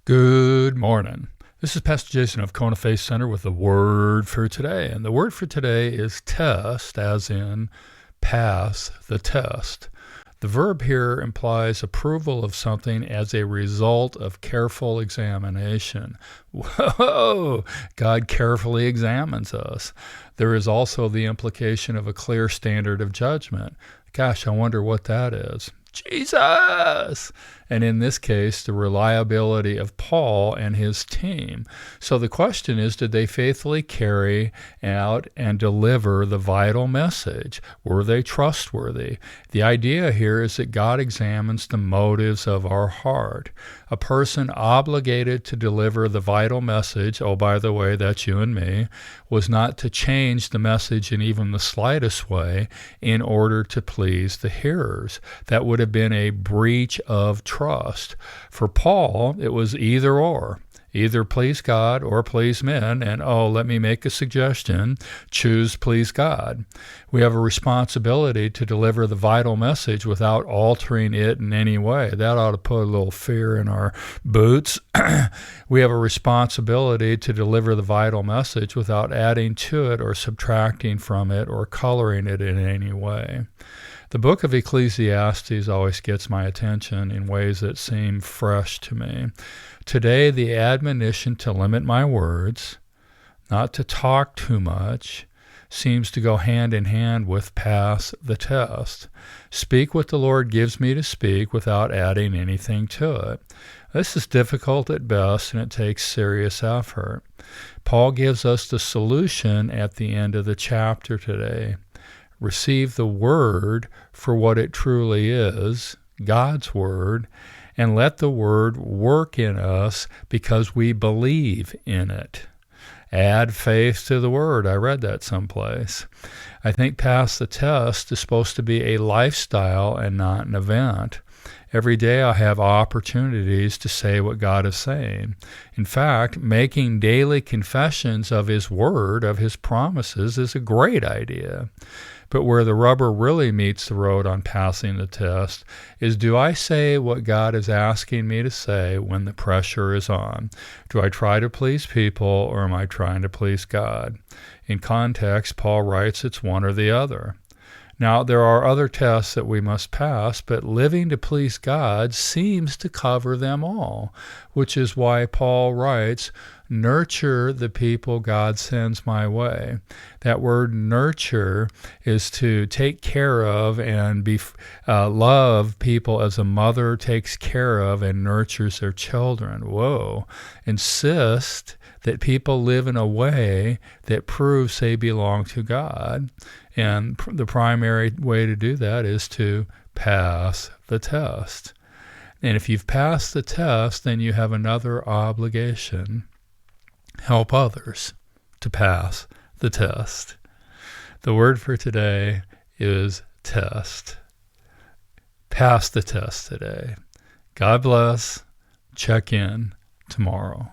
Good morning. This is Pastor Jason of Kona Faith Center with the word for today. And the word for today is test, as in pass the test. The verb here implies approval of something as a result of careful examination. Whoa! God carefully examines us. There is also the implication of a clear standard of judgment. Gosh, I wonder what that is. Jesus! And in this case, the reliability of Paul and his team. So the question is, did they faithfully carry out and deliver the vital message? Were they trustworthy? The idea here is that God examines the motives of our heart. A person obligated to deliver the vital message, oh, by the way, that's you and me, was not to change the message in even the slightest way in order to please the hearers. That would have been a breach of trust. For Paul, it was either or. Either please God or please men, and let me make a suggestion, choose please God. We have a responsibility to deliver the vital message without altering it in any way. That ought to put a little fear in our boots. We have a responsibility to deliver the vital message without adding to it or subtracting from it or coloring it in any way. The book of Ecclesiastes always gets my attention in ways that seem fresh to me. Today, the admonition to limit my words, not to talk too much, seems to go hand in hand with pass the test. Speak what the Lord gives me to speak without adding anything to it. This is difficult at best, and it takes serious effort. Paul gives us the solution at the end of the chapter today. Receive the word for what it truly is, God's word, and let the word work in us because we believe in it. Add faith to the word. I read that someplace. I think pass the test is supposed to be a lifestyle and not an event. Every day I have opportunities to say what God is saying. In fact, making daily confessions of His word, of His promises, is a great idea. But where the rubber really meets the road on passing the test is, do I say what God is asking me to say when the pressure is on? Do I try to please people, or am I trying to please God? In context, Paul writes it's one or the other. Now, there are other tests that we must pass, but living to please God seems to cover them all, which is why Paul writes, nurture the people God sends my way. That word nurture is to take care of and love people as a mother takes care of and nurtures their children. Whoa. Insist that people live in a way that proves they belong to God. And the primary way to do that is to pass the test. And if you've passed the test, then you have another obligation. Help others to pass the test. The word for today is test. Pass the test today. God bless. Check in tomorrow.